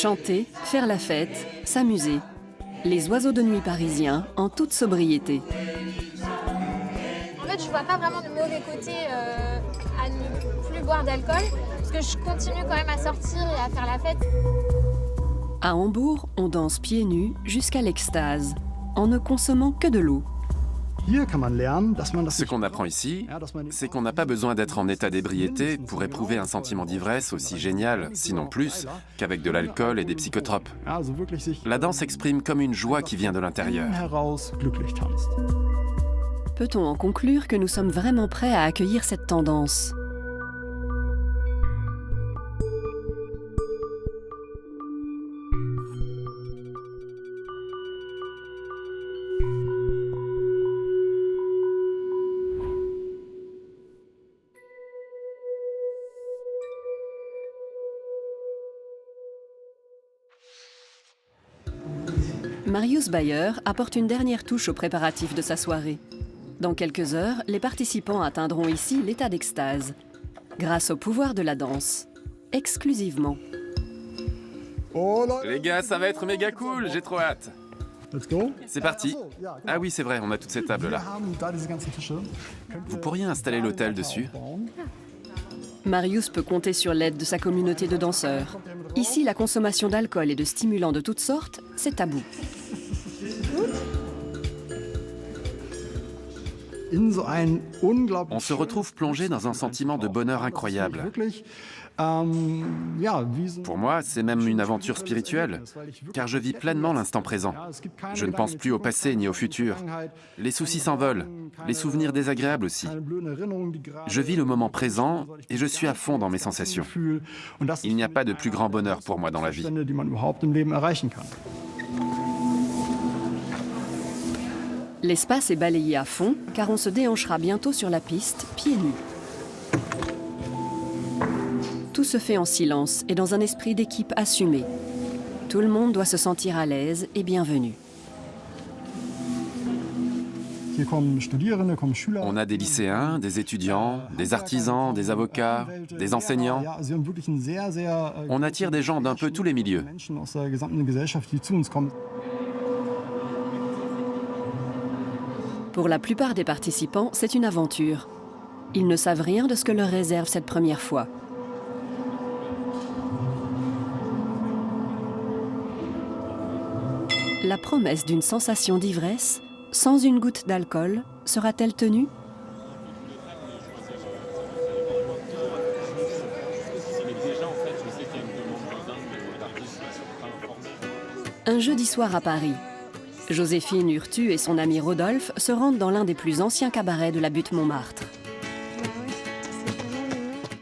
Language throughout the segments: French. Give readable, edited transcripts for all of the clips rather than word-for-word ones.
Chanter, faire la fête, s'amuser. Les oiseaux de nuit parisiens en toute sobriété. En fait, je vois pas vraiment de mauvais côté à ne plus boire d'alcool, parce que je continue quand même à sortir et à faire la fête. À Hambourg, on danse pieds nus jusqu'à l'extase, en ne consommant que de l'eau. Ce qu'on apprend ici, c'est qu'on n'a pas besoin d'être en état d'ébriété pour éprouver un sentiment d'ivresse aussi génial, sinon plus, qu'avec de l'alcool et des psychotropes. La danse exprime comme une joie qui vient de l'intérieur. Peut-on en conclure que nous sommes vraiment prêts à accueillir cette tendance ? Marius Bayer apporte une dernière touche aux préparatifs de sa soirée. Dans quelques heures, les participants atteindront ici l'état d'extase, grâce au pouvoir de la danse, exclusivement. Les gars, ça va être méga cool, j'ai trop hâte. C'est parti. Ah oui, c'est vrai, on a toutes ces tables-là. Vous pourriez installer l'hôtel dessus? Marius peut compter sur l'aide de sa communauté de danseurs. Ici, la consommation d'alcool et de stimulants de toutes sortes, c'est tabou. On se retrouve plongé dans un sentiment de bonheur incroyable. Pour moi, c'est même une aventure spirituelle, car je vis pleinement l'instant présent. Je ne pense plus au passé ni au futur. Les soucis s'envolent, les souvenirs désagréables aussi. Je vis le moment présent et je suis à fond dans mes sensations. Il n'y a pas de plus grand bonheur pour moi dans la vie. L'espace est balayé à fond, car on se déhanchera bientôt sur la piste, pieds nus. Tout se fait en silence et dans un esprit d'équipe assumé. Tout le monde doit se sentir à l'aise et bienvenu. On a des lycéens, des étudiants, des artisans, des avocats, des enseignants. On attire des gens d'un peu tous les milieux. Pour la plupart des participants, c'est une aventure. Ils ne savent rien de ce que leur réserve cette première fois. La promesse d'une sensation d'ivresse, sans une goutte d'alcool, sera-t-elle tenue ? Un jeudi soir à Paris. Joséphine Urtu et son ami Rodolphe se rendent dans l'un des plus anciens cabarets de la butte Montmartre.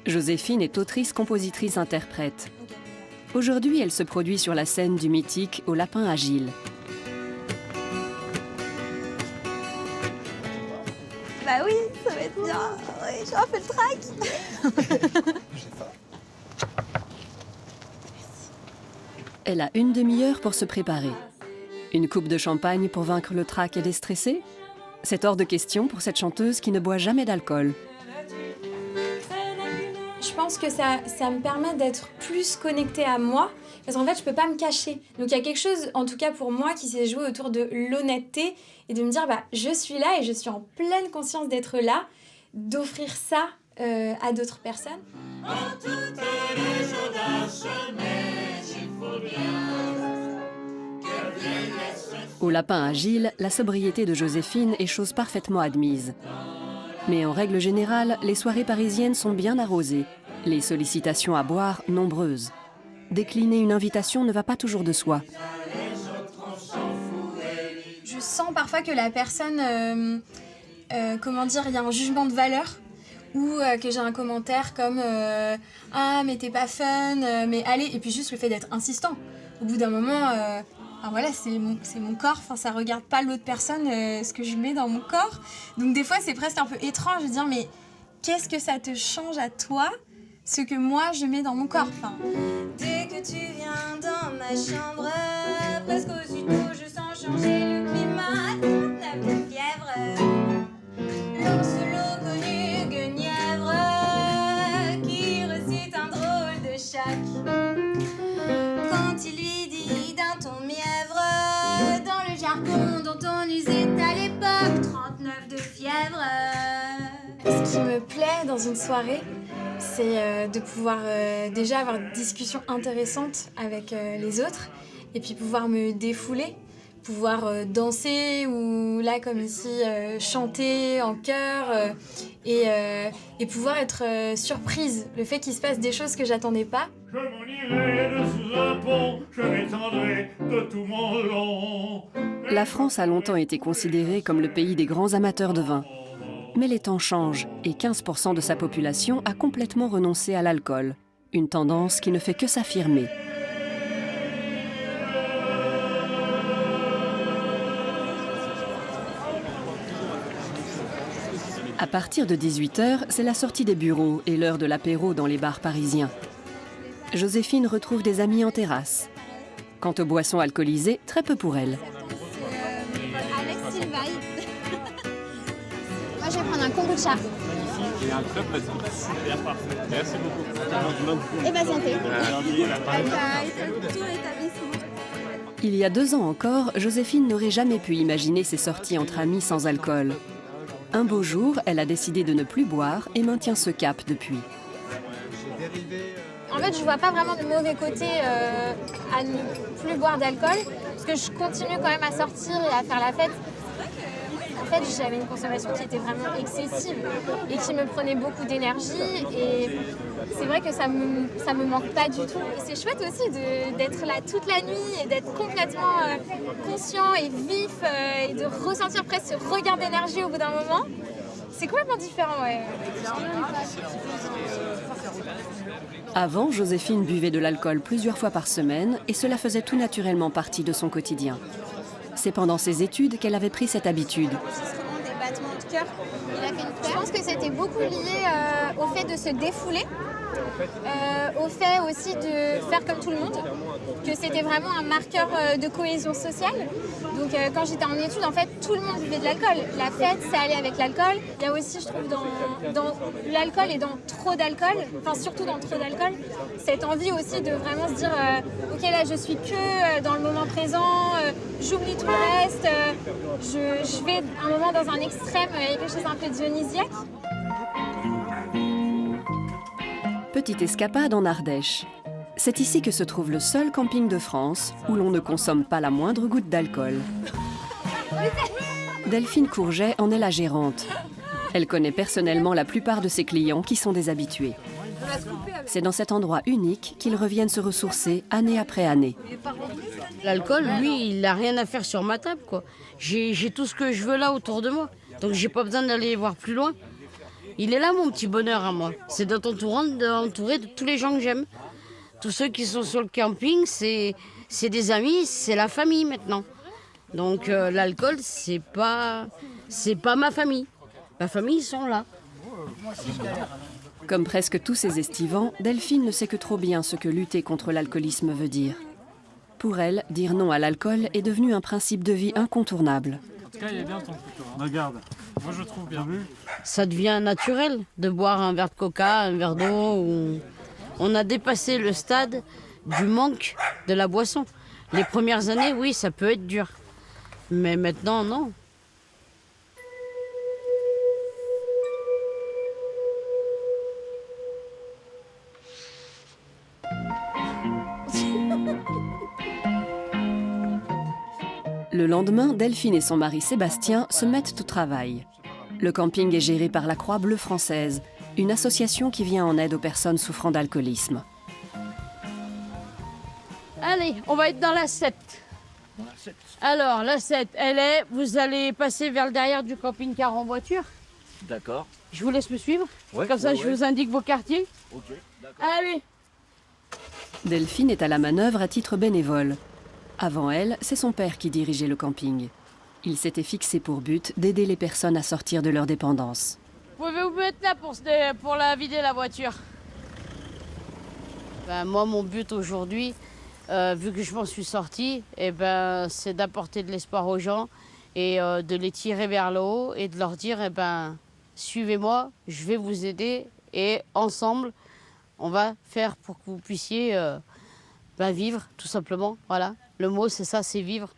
Joséphine est autrice, compositrice, interprète. Aujourd'hui, elle se produit sur la scène du mythique Au Lapin Agile. Bah oui, ça va être bien. Ouais, j'ai refait le track. Elle a une demi-heure pour se préparer. Une coupe de champagne pour vaincre le trac et déstresser ? C'est hors de question pour cette chanteuse qui ne boit jamais d'alcool. Je pense que ça me permet d'être plus connectée à moi, parce qu'en fait, je peux pas me cacher. Donc il y a quelque chose, en tout cas pour moi, qui s'est joué autour de l'honnêteté et de me dire, bah, je suis là et je suis en pleine conscience d'être là, d'offrir ça à d'autres personnes. Au Lapin Agile, la sobriété de Joséphine est chose parfaitement admise. Mais en règle générale, les soirées parisiennes sont bien arrosées, les sollicitations à boire nombreuses. Décliner une invitation ne va pas toujours de soi. Je sens parfois que la personne, comment dire, il y a un jugement de valeur, ou que j'ai un commentaire comme ah mais t'es pas fun, mais allez, et puis juste le fait d'être insistant. Au bout d'un moment, voilà, c'est mon corps, enfin ça regarde pas l'autre personne ce que je mets dans mon corps. Donc des fois c'est presque un peu étrange de dire mais qu'est-ce que ça te change à toi ce que moi je mets dans mon corps, enfin. Dès que tu viens dans ma chambre, presque aussitôt je sens changer le climat, la petite fièvre. Lancelot connu Guenièvre qui recite un drôle de chaque. Quand il dans une soirée, c'est de pouvoir déjà avoir des discussions intéressantes avec les autres et puis pouvoir me défouler, pouvoir danser ou là comme ici chanter en chœur et pouvoir être surprise, le fait qu'il se passe des choses que j'attendais pas. Je m'en irai de sous un pont, je m'étendrai de tout mon long. La France a longtemps été considérée comme le pays des grands amateurs de vin. Mais les temps changent et 15% de sa population a complètement renoncé à l'alcool. Une tendance qui ne fait que s'affirmer. À partir de 18h, c'est la sortie des bureaux et l'heure de l'apéro dans les bars parisiens. Joséphine retrouve des amis en terrasse. Quant aux boissons alcoolisées, très peu pour elle. Alex Silvaï. Moi, je vais prendre un kombucha. Et un club, vas-y. Super, parfait. Merci beaucoup. Et santé. Il y a 2 ans encore, Joséphine n'aurait jamais pu imaginer ses sorties entre amis sans alcool. Un beau jour, elle a décidé de ne plus boire et maintient ce cap depuis. En fait, je vois pas vraiment de mauvais côté à ne plus boire d'alcool, parce que je continue quand même à sortir et à faire la fête. En fait, j'avais une consommation qui était vraiment excessive et qui me prenait beaucoup d'énergie. Et c'est vrai que ça me manque pas du tout. Et c'est chouette aussi d'être là toute la nuit et d'être complètement conscient et vif et de ressentir presque ce regain d'énergie au bout d'un moment. C'est complètement différent, ouais. Avant, Joséphine buvait de l'alcool plusieurs fois par semaine et cela faisait tout naturellement partie de son quotidien. C'est pendant ses études qu'elle avait pris cette habitude. Des battements de cœur. Je pense que c'était beaucoup lié au fait de se défouler, au fait aussi de faire comme tout le monde, que c'était vraiment un marqueur de cohésion sociale. Donc quand j'étais en études, en fait, tout le monde buvait de l'alcool. La fête, ça allait avec l'alcool. Il y a aussi, je trouve, dans l'alcool et dans trop d'alcool, enfin surtout dans trop d'alcool, cette envie aussi de vraiment se dire ok, là, je suis que dans le moment présent, j'oublie tout le reste, je vais un moment dans un extrême, il y a quelque chose un peu dionysiaque. Petite escapade en Ardèche. C'est ici que se trouve le seul camping de France où l'on ne consomme pas la moindre goutte d'alcool. Delphine Courget en est la gérante. Elle connaît personnellement la plupart de ses clients qui sont des habitués. C'est dans cet endroit unique qu'ils reviennent se ressourcer année après année. L'alcool, lui, il n'a rien à faire sur ma table, quoi. J'ai tout ce que je veux là autour de moi. Donc j'ai pas besoin d'aller voir plus loin. Il est là mon petit bonheur à moi. C'est d'être entouré de tous les gens que j'aime. Tous ceux qui sont sur le camping, c'est des amis, c'est la famille maintenant. Donc l'alcool, c'est pas ma famille. Ma famille, ils sont là. Comme presque tous ces estivants, Delphine ne sait que trop bien ce que lutter contre l'alcoolisme veut dire. Pour elle, dire non à l'alcool est devenu un principe de vie incontournable. En tout cas, il est bien ton couteau. Regarde, moi je trouve bien vu. Ça devient naturel de boire un verre de coca, un verre d'eau. On a dépassé le stade du manque de la boisson. Les premières années, oui, ça peut être dur. Mais maintenant, non. Le lendemain, Delphine et son mari Sébastien se mettent au travail. Le camping est géré par la Croix-Bleue française, une association qui vient en aide aux personnes souffrant d'alcoolisme. Allez, on va être dans la 7. Alors, la 7, elle est... Vous allez passer vers le derrière du camping-car en voiture. D'accord. Je vous laisse me suivre. Ouais, Comme ça, ouais, je ouais. vous indique vos quartiers. Ok, d'accord. Allez. Delphine est à la manœuvre à titre bénévole. Avant elle, c'est son père qui dirigeait le camping. Il s'était fixé pour but d'aider les personnes à sortir de leur dépendance. Pouvez-vous mettre là pour la vider la voiture? Moi, mon but aujourd'hui, vu que je m'en suis sortie, c'est d'apporter de l'espoir aux gens et de les tirer vers le haut et de leur dire suivez-moi, je vais vous aider et ensemble, on va faire pour que vous puissiez vivre, tout simplement. Voilà, le mot c'est ça, c'est vivre,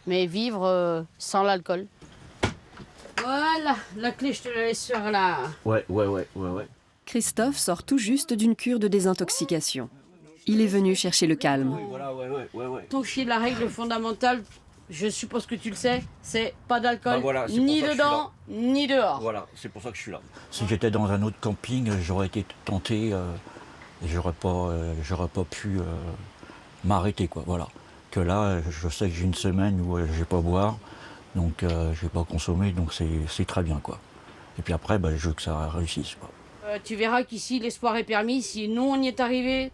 mais vivre sans l'alcool. Voilà, la clé je te la laisse sur là. Ouais. Christophe sort tout juste d'une cure de désintoxication. Il est venu chercher le calme. Voilà, ouais. Ton chien, la règle fondamentale, je suppose que tu le sais, c'est pas d'alcool, Bah voilà, c'est pour ni ça que je suis dedans, ni dehors. Voilà, c'est pour ça que je suis là. Si j'étais dans un autre camping, j'aurais été tenté et j'aurais pas pu m'arrêter, quoi. Voilà. Que là, je sais que j'ai une semaine où je vais pas boire, donc je vais pas consommer, donc c'est très bien, quoi. Et puis après, je veux que ça réussisse, quoi. Tu verras qu'ici, l'espoir est permis. Si nous, on y est arrivé,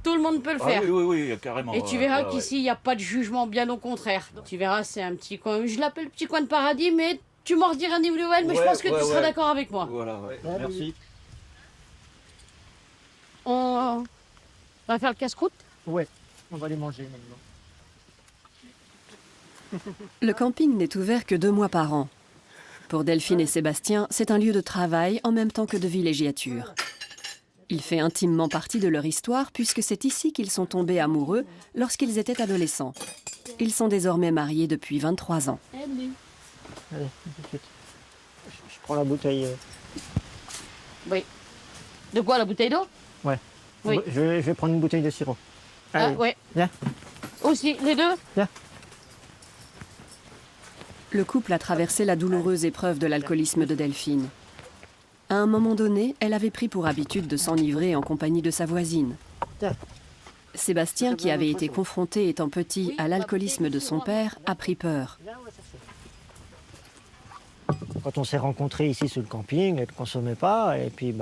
tout le monde peut le faire. Oui, carrément. Et tu verras qu'ici, il n'y a pas de jugement, bien au contraire. Tu verras, c'est un petit coin, je l'appelle petit coin de paradis, mais tu m'en rediras des nouvelles, mais je pense que tu seras d'accord avec moi. Voilà, merci. On va faire le casse-croûte? Ouais, on va les manger maintenant. Le camping n'est ouvert que 2 mois par an. Pour Delphine et Sébastien, c'est un lieu de travail en même temps que de villégiature. Il fait intimement partie de leur histoire puisque c'est ici qu'ils sont tombés amoureux lorsqu'ils étaient adolescents. Ils sont désormais mariés depuis 23 ans. Allez, tout de suite. Je prends la bouteille. Oui. De quoi, la bouteille d'eau? Ouais. Oui. Je vais prendre une bouteille de sirop. Ah, Allez. ouais. Viens. Aussi, les deux? Viens. Le couple a traversé la douloureuse épreuve de l'alcoolisme de Delphine. À un moment donné, elle avait pris pour habitude de s'enivrer en compagnie de sa voisine. Tiens. Sébastien, qui avait été confronté étant petit à l'alcoolisme de son père, a pris peur. Quand on s'est rencontrés ici sur le camping, elle ne consommait pas. Et puis,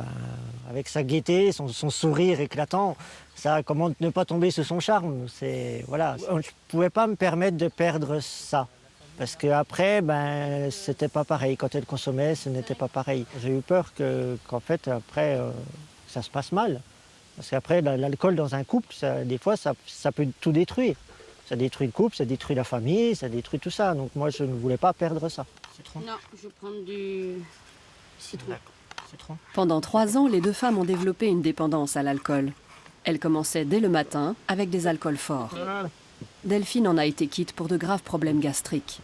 avec sa gaieté, son sourire éclatant, ça, comment ne pas tomber sous son charme? Voilà. Je ne pouvais pas me permettre de perdre ça. Parce qu'après, c'était pas pareil. Quand elle consommait, ce n'était pas pareil. J'ai eu peur qu'en fait, après, ça se passe mal. Parce qu'après, l'alcool dans un couple, des fois, ça peut tout détruire. Ça détruit le couple, ça détruit la famille, ça détruit tout ça. Donc moi, je ne voulais pas perdre ça. Citron. Non, je vais prendre du citron. Citron. Pendant 3 ans, les 2 femmes ont développé une dépendance à l'alcool. Elles commençaient dès le matin avec des alcools forts. Voilà. Delphine en a été quitte pour de graves problèmes gastriques.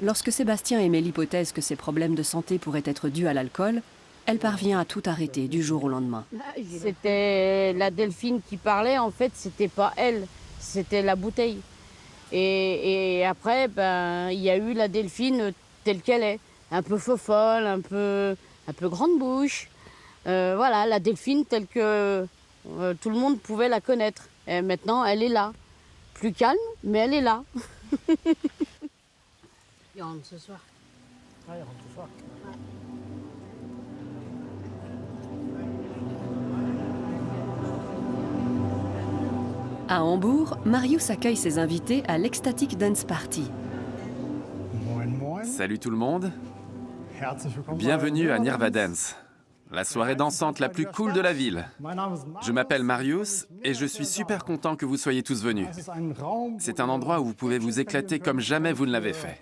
Lorsque Sébastien émet l'hypothèse que ses problèmes de santé pourraient être dus à l'alcool, elle parvient à tout arrêter du jour au lendemain. C'était la Delphine qui parlait, en fait, c'était pas elle, c'était la bouteille. Et après, il y a eu la Delphine telle qu'elle est, un peu fofolle, un peu grande bouche. Voilà, la Delphine telle que tout le monde pouvait la connaître. Et maintenant, elle est là. Plus calme, mais elle est là. Il rentre ce soir. Ouais, il rentre ce soir. À Hambourg, Marius accueille ses invités à l'Ecstatic Dance Party. Salut tout le monde. Bienvenue à Nirva Dance, la soirée dansante la plus cool de la ville. Je m'appelle Marius et je suis super content que vous soyez tous venus. C'est un endroit où vous pouvez vous éclater comme jamais vous ne l'avez fait.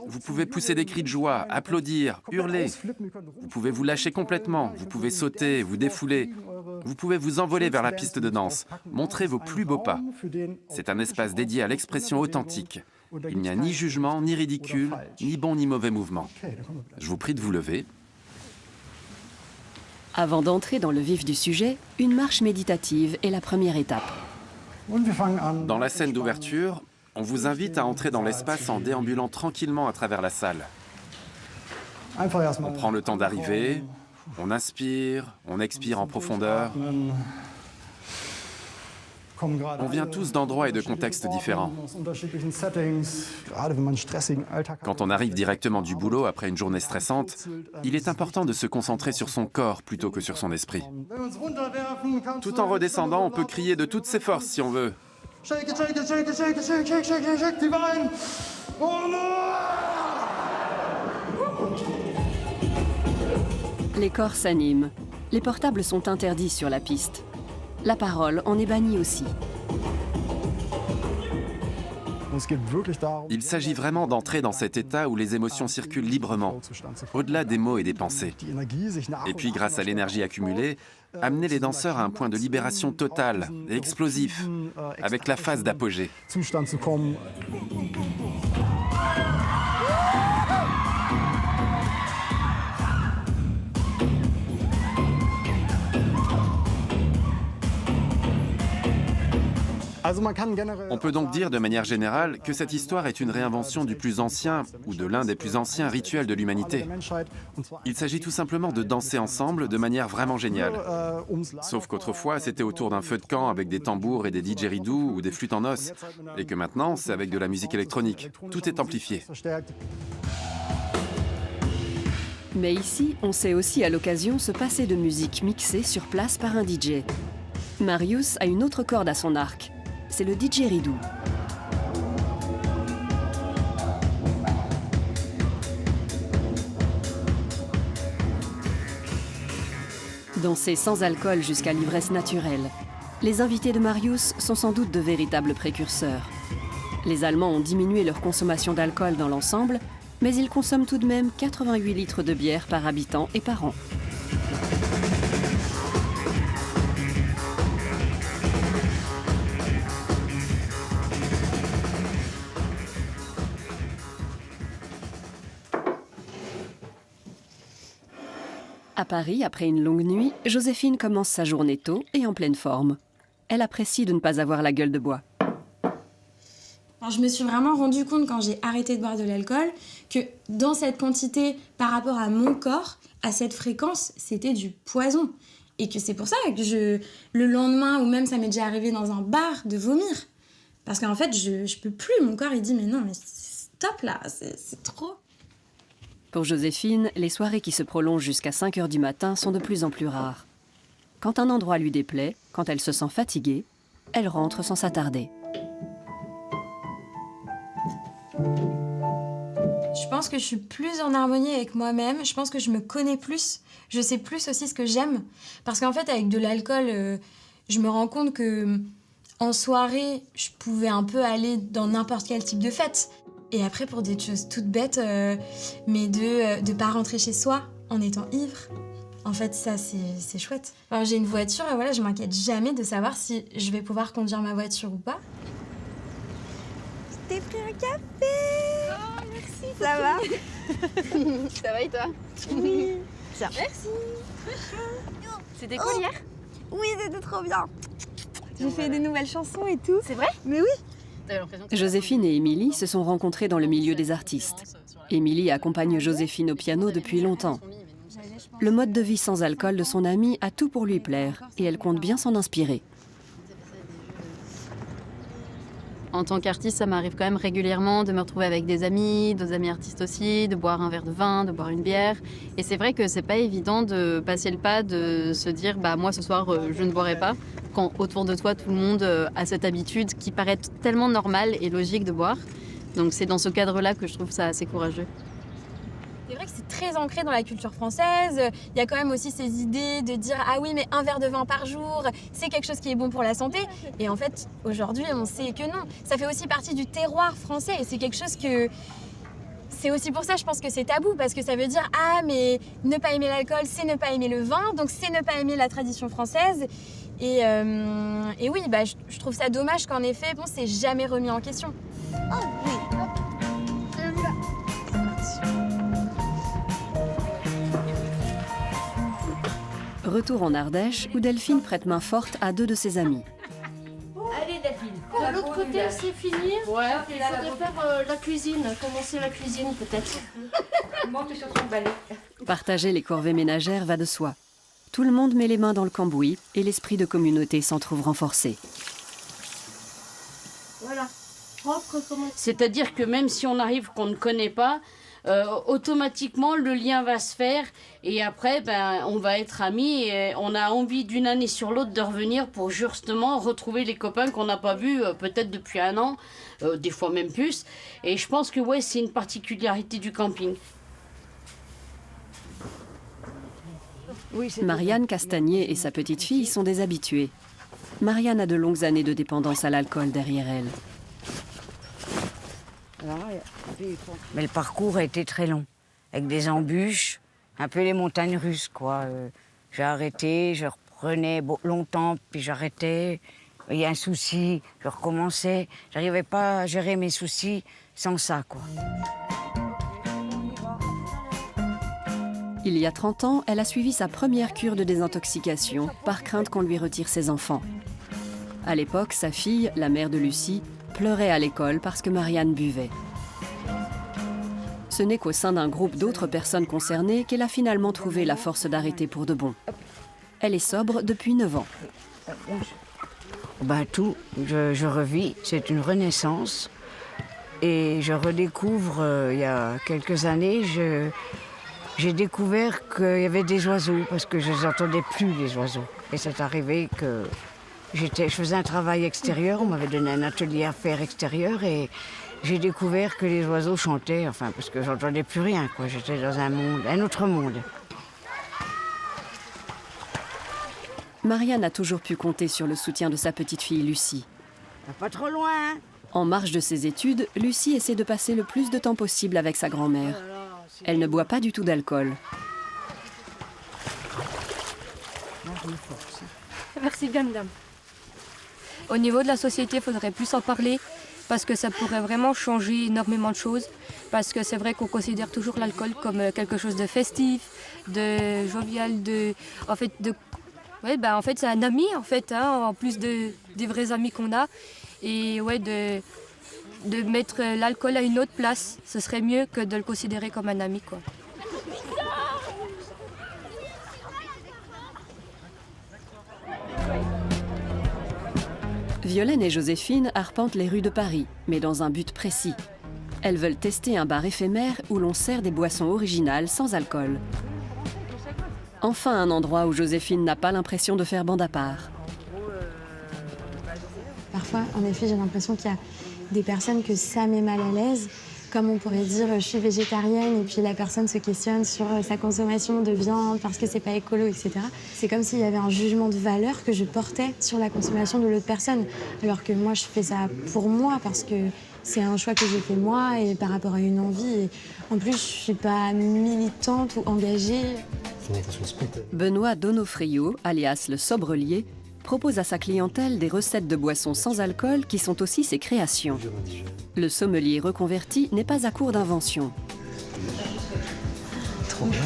Vous pouvez pousser des cris de joie, applaudir, hurler. Vous pouvez vous lâcher complètement, vous pouvez sauter, vous défouler. Vous pouvez vous envoler vers la piste de danse, montrer vos plus beaux pas. C'est un espace dédié à l'expression authentique. Il n'y a ni jugement, ni ridicule, ni bon ni mauvais mouvement. Je vous prie de vous lever. Avant d'entrer dans le vif du sujet, une marche méditative est la première étape. Dans la scène d'ouverture, on vous invite à entrer dans l'espace en déambulant tranquillement à travers la salle. On prend le temps d'arriver, on inspire, on expire en profondeur. On vient tous d'endroits et de contextes différents. Quand on arrive directement du boulot après une journée stressante, il est important de se concentrer sur son corps plutôt que sur son esprit. Tout en redescendant, on peut crier de toutes ses forces si on veut. Les corps s'animent. Les portables sont interdits sur la piste. La parole en est bannie aussi. Il s'agit vraiment d'entrer dans cet état où les émotions circulent librement, au-delà des mots et des pensées. Et puis, grâce à l'énergie accumulée, amener les danseurs à un point de libération totale et explosif, avec la phase d'apogée. On peut donc dire de manière générale que cette histoire est une réinvention du plus ancien ou de l'un des plus anciens rituels de l'humanité. Il s'agit tout simplement de danser ensemble de manière vraiment géniale. Sauf qu'autrefois, c'était autour d'un feu de camp avec des tambours et des didgeridoo ou des flûtes en os, et que maintenant, c'est avec de la musique électronique. Tout est amplifié. Mais ici, on sait aussi à l'occasion se passer de musique mixée sur place par un DJ. Marius a une autre corde à son arc. C'est le didgeridoo. Danser sans alcool jusqu'à l'ivresse naturelle. Les invités de Marius sont sans doute de véritables précurseurs. Les Allemands ont diminué leur consommation d'alcool dans l'ensemble, mais ils consomment tout de même 88 litres de bière par habitant et par an. À Paris, après une longue nuit, Joséphine commence sa journée tôt et en pleine forme. Elle apprécie de ne pas avoir la gueule de bois. Alors, je me suis vraiment rendu compte quand j'ai arrêté de boire de l'alcool que dans cette quantité, par rapport à mon corps, à cette fréquence, c'était du poison. Et que c'est pour ça que le lendemain, ou même ça m'est déjà arrivé dans un bar, de vomir. Parce qu'en fait, je peux plus. Mon corps, il dit, mais non, mais stop là, c'est trop. Pour Joséphine, les soirées qui se prolongent jusqu'à 5 h du matin sont de plus en plus rares. Quand un endroit lui déplaît, quand elle se sent fatiguée, elle rentre sans s'attarder. Je pense que je suis plus en harmonie avec moi-même, je pense que je me connais plus, je sais plus aussi ce que j'aime. Parce qu'en fait, avec de l'alcool, je me rends compte que en soirée, je pouvais un peu aller dans n'importe quel type de fête. Et après, pour des choses toutes bêtes, mais de pas rentrer chez soi en étant ivre. En fait, ça, c'est chouette. Alors, j'ai une voiture et voilà, je m'inquiète jamais de savoir si je vais pouvoir conduire ma voiture ou pas. Je t'ai pris un café. Oh, merci. Ça va? Ça va et toi? Oui. Ça. Merci. C'était cool hier? Oui, c'était trop bien. J'ai fait des nouvelles chansons et tout. C'est vrai? Mais oui. Joséphine et Émilie se sont rencontrées dans le milieu des artistes. Émilie accompagne Joséphine au piano depuis longtemps. Le mode de vie sans alcool de son amie a tout pour lui plaire et elle compte bien s'en inspirer. En tant qu'artiste, ça m'arrive quand même régulièrement de me retrouver avec des amis, d'autres amis artistes aussi, de boire un verre de vin, de boire une bière. Et c'est vrai que c'est pas évident de passer le pas, de se dire bah moi ce soir je ne boirai pas, quand autour de toi tout le monde a cette habitude qui paraît tellement normale et logique de boire. Donc c'est dans ce cadre-là que je trouve ça assez courageux. C'est vrai que c'est très ancré dans la culture française. Il y a quand même aussi ces idées de dire « Ah oui, mais un verre de vin par jour, c'est quelque chose qui est bon pour la santé. » Et en fait, aujourd'hui, on sait que non. Ça fait aussi partie du terroir français et c'est quelque chose que... C'est aussi pour ça, je pense que c'est tabou, parce que ça veut dire « Ah, mais ne pas aimer l'alcool, c'est ne pas aimer le vin, donc c'est ne pas aimer la tradition française. » Et oui, bah, je trouve ça dommage qu'en effet, bon, c'est jamais remis en question. Oh oui. Retour en Ardèche, où Delphine prête main forte à 2 de ses amis. Allez Delphine. De l'autre côté, c'est fini. Ouais. Il faudrait faire la cuisine, commencer la cuisine peut-être. Moi, je suis en train de balayer. Partager les corvées ménagères va de soi. Tout le monde met les mains dans le cambouis et l'esprit de communauté s'en trouve renforcé. Voilà. Propre comment. C'est-à-dire que même si on arrive qu'on ne connaît pas, automatiquement le lien va se faire et après on va être amis et on a envie d'une année sur l'autre de revenir pour justement retrouver les copains qu'on n'a pas vus peut-être depuis 1 an, des fois même plus. Et je pense que ouais, c'est une particularité du camping. Marianne Castagnier et sa petite fille sont des habitués. Marianne a de longues années de dépendance à l'alcool derrière elle. Mais le parcours a été très long, avec des embûches, un peu les montagnes russes, quoi. J'ai arrêté, je reprenais longtemps, puis j'arrêtais. Il y a un souci, je recommençais. J'arrivais pas à gérer mes soucis sans ça, quoi. Il y a 30 ans, elle a suivi sa première cure de désintoxication, par crainte qu'on lui retire ses enfants. À l'époque, sa fille, la mère de Lucie, pleurait à l'école parce que Marianne buvait. Ce n'est qu'au sein d'un groupe d'autres personnes concernées qu'elle a finalement trouvé la force d'arrêter pour de bon. Elle est sobre depuis 9 ans. Tout, je revis, c'est une renaissance. Et je redécouvre, il y a quelques années, j'ai découvert qu'il y avait des oiseaux, parce que je les entendais plus, les oiseaux. Et c'est arrivé que je faisais un travail extérieur, on m'avait donné un atelier à faire extérieur, et j'ai découvert que les oiseaux chantaient, parce que j'entendais plus rien, quoi. J'étais dans un autre monde. Marianne a toujours pu compter sur le soutien de sa petite fille Lucie. Pas trop loin, hein? En marge de ses études, Lucie essaie de passer le plus de temps possible avec sa grand-mère. Elle ne boit pas du tout d'alcool. Merci bien, madame. Au niveau de la société, il faudrait plus en parler parce que ça pourrait vraiment changer énormément de choses. Parce que c'est vrai qu'on considère toujours l'alcool comme quelque chose de festif, de jovial, en fait, c'est un ami, en plus des vrais amis qu'on a. Et de mettre l'alcool à une autre place, ce serait mieux que de le considérer comme un ami, quoi. Violaine et Joséphine arpentent les rues de Paris, mais dans un but précis. Elles veulent tester un bar éphémère où l'on sert des boissons originales sans alcool. Enfin un endroit où Joséphine n'a pas l'impression de faire bande à part. Parfois, en effet, j'ai l'impression qu'il y a des personnes que ça met mal à l'aise. Comme on pourrait dire, je suis végétarienne et puis la personne se questionne sur sa consommation de viande parce que c'est pas écolo, etc. C'est comme s'il y avait un jugement de valeur que je portais sur la consommation de l'autre personne. Alors que moi, je fais ça pour moi parce que c'est un choix que j'ai fait moi et par rapport à une envie. Et en plus, je suis pas militante ou engagée. Benoît Donofrio, alias le sobrelier, propose à sa clientèle des recettes de boissons sans alcool qui sont aussi ses créations. Le sommelier reconverti n'est pas à court d'inventions. Trop bien.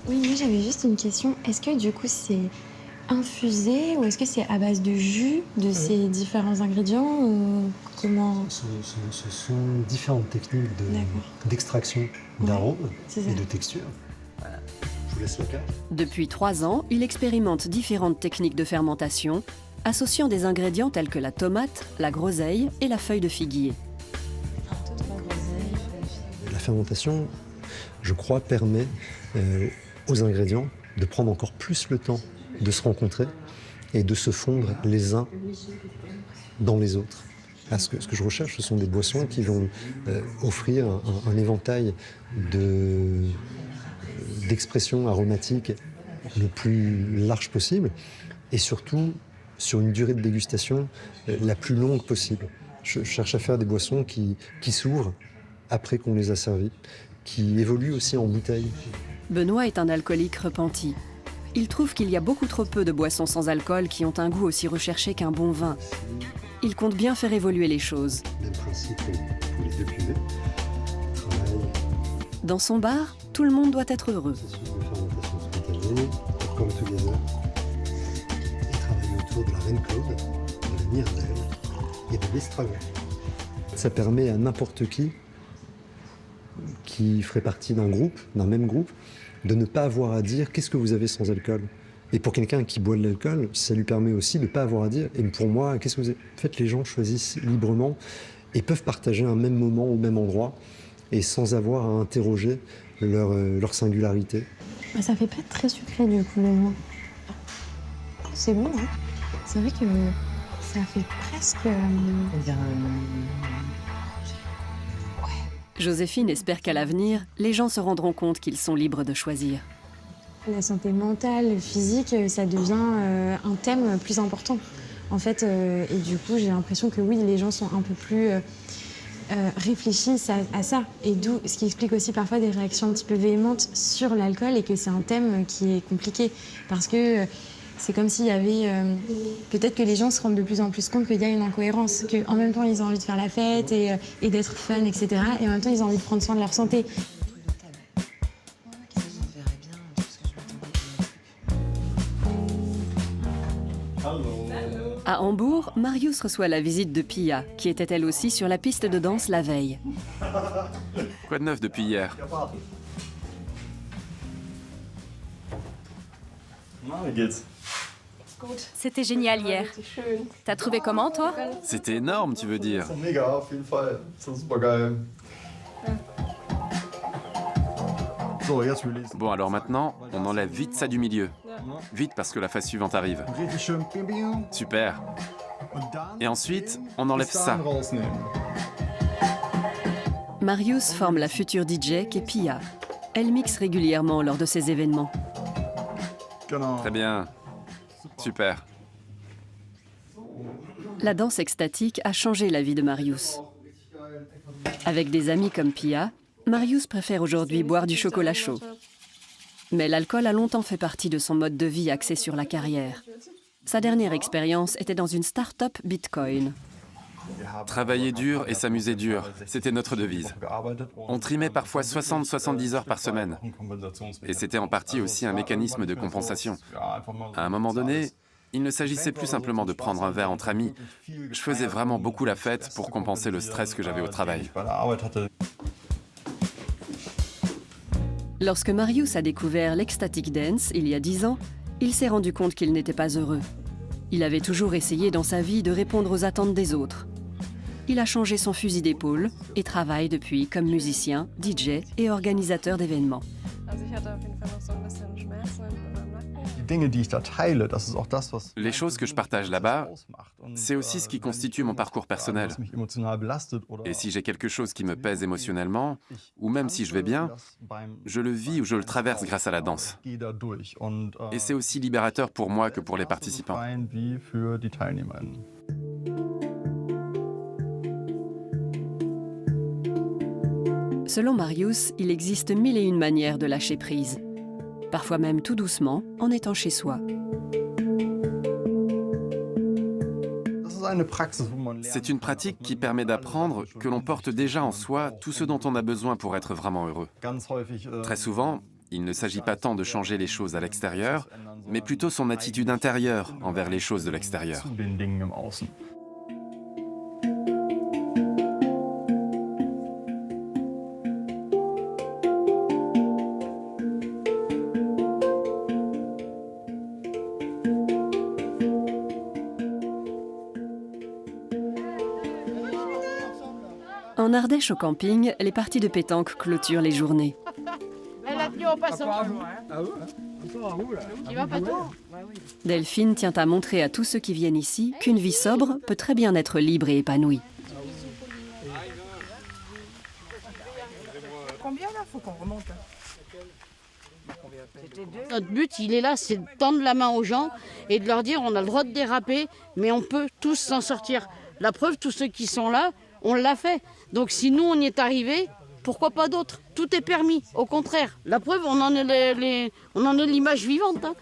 Oui, moi j'avais juste une question. Est-ce que du coup c'est infusé ou est-ce que c'est à base de jus de ces différents ingrédients ou comment? Ce sont différentes techniques d'extraction d'arômes et de texture. Je vous laisse le cas. Depuis 3 ans, il expérimente différentes techniques de fermentation, associant des ingrédients tels que la tomate, la groseille et la feuille de figuier. La fermentation, je crois, permet aux ingrédients de prendre encore plus le temps de se rencontrer et de se fondre les uns dans les autres. Parce que ce que je recherche, ce sont des boissons qui vont offrir un éventail d'expressions aromatiques le plus large possible et surtout sur une durée de dégustation la plus longue possible. Je cherche à faire des boissons qui s'ouvrent après qu'on les a servies, qui évoluent aussi en bouteille. Benoît est un alcoolique repenti. Il trouve qu'il y a beaucoup trop peu de boissons sans alcool qui ont un goût aussi recherché qu'un bon vin. Il compte bien faire évoluer les choses. Même principe pour les deux cuvées. Dans son bar, tout le monde doit être heureux. Comme Together, et travailler autour de la Reine Claude, de la Mirabelle et de l'Estragon. Ça permet à n'importe qui ferait partie d'un même groupe, de ne pas avoir à dire qu'est-ce que vous avez sans alcool. Et pour quelqu'un qui boit de l'alcool, ça lui permet aussi de ne pas avoir à dire. Et pour moi, qu'est-ce que vous avez? En fait, les gens choisissent librement et peuvent partager un même moment au même endroit et sans avoir à interroger leur singularité. Ça fait pas très sucré du coup le vin. C'est bon, hein. C'est vrai que ça fait presque... Joséphine espère qu'à l'avenir, les gens se rendront compte qu'ils sont libres de choisir. La santé mentale, physique, ça devient un thème plus important. En fait, et du coup, j'ai l'impression que oui, les gens sont un peu plus réfléchissent à ça. Et d'où ce qui explique aussi parfois des réactions un petit peu véhémentes sur l'alcool et que c'est un thème qui est compliqué. Parce que c'est comme s'il y avait... peut-être que les gens se rendent de plus en plus compte qu'il y a une incohérence, qu'en même temps, ils ont envie de faire la fête et d'être fun, etc. Et en même temps, ils ont envie de prendre soin de leur santé. À Hambourg, Marius reçoit la visite de Pia, qui était elle aussi sur la piste de danse la veille. Quoi de neuf depuis hier? C'était génial hier. T'as trouvé comment, toi? C'était énorme, tu veux dire? Bon, alors maintenant, on enlève vite ça du milieu. Vite, parce que la phase suivante arrive. Super. Et ensuite, on enlève ça. Marius forme la future DJ qu'est Pia. Elle mixe régulièrement lors de ces événements. Très bien. Super. La danse extatique a changé la vie de Marius. Avec des amis comme Pia, Marius préfère aujourd'hui boire du chocolat chaud. Mais l'alcool a longtemps fait partie de son mode de vie axé sur la carrière. Sa dernière expérience était dans une start-up Bitcoin. Travailler dur et s'amuser dur, c'était notre devise. On trimait parfois 60-70 heures par semaine. Et c'était en partie aussi un mécanisme de compensation. À un moment donné, il ne s'agissait plus simplement de prendre un verre entre amis. Je faisais vraiment beaucoup la fête pour compenser le stress que j'avais au travail. Lorsque Marius a découvert l'ecstatic dance il y a 10 ans, il s'est rendu compte qu'il n'était pas heureux. Il avait toujours essayé dans sa vie de répondre aux attentes des autres. Il a changé son fusil d'épaule et travaille depuis comme musicien, DJ et organisateur d'événements. Les choses que je partage là-bas, c'est aussi ce qui constitue mon parcours personnel. Et si j'ai quelque chose qui me pèse émotionnellement, ou même si je vais bien, je le vis ou je le traverse grâce à la danse. Et c'est aussi libérateur pour moi que pour les participants. Selon Marius, il existe 1001 manières de lâcher prise. Parfois même tout doucement, en étant chez soi. C'est une pratique qui permet d'apprendre que l'on porte déjà en soi tout ce dont on a besoin pour être vraiment heureux. Très souvent, il ne s'agit pas tant de changer les choses à l'extérieur, mais plutôt son attitude intérieure envers les choses de l'extérieur. En Ardèche au camping, les parties de pétanque clôturent les journées. Delphine tient à montrer à tous ceux qui viennent ici qu'une vie sobre peut très bien être libre et épanouie. Combien là, faut qu'on remonte. Notre but, il est là, c'est de tendre la main aux gens et de leur dire on a le droit de déraper, mais on peut tous s'en sortir. La preuve, tous ceux qui sont là, on l'a fait. Donc si nous, on y est arrivés, pourquoi pas d'autres? Tout est permis, au contraire. La preuve, on en est l'image vivante. Hein.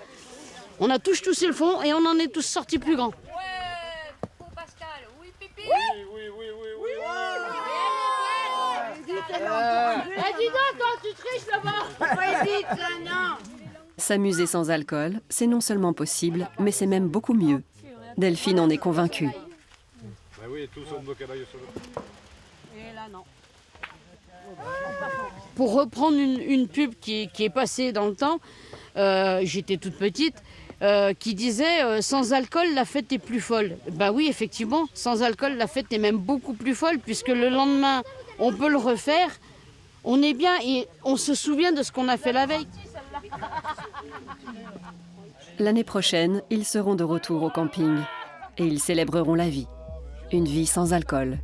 On a tous touché le fond et on en est tous sortis plus grands. Ouais, pour Pascal, oui, pipi. Dis donc, quand tu triches là-bas. S'amuser sans alcool, c'est non seulement possible, mais c'est même beaucoup mieux. Delphine en est convaincue. Pour reprendre une pub qui est passée dans le temps, j'étais toute petite, qui disait sans alcool la fête est plus folle. Bah oui, effectivement, sans alcool la fête est même beaucoup plus folle puisque le lendemain on peut le refaire, on est bien et on se souvient de ce qu'on a fait la veille. L'année prochaine, ils seront de retour au camping et ils célébreront la vie. Une vie sans alcool.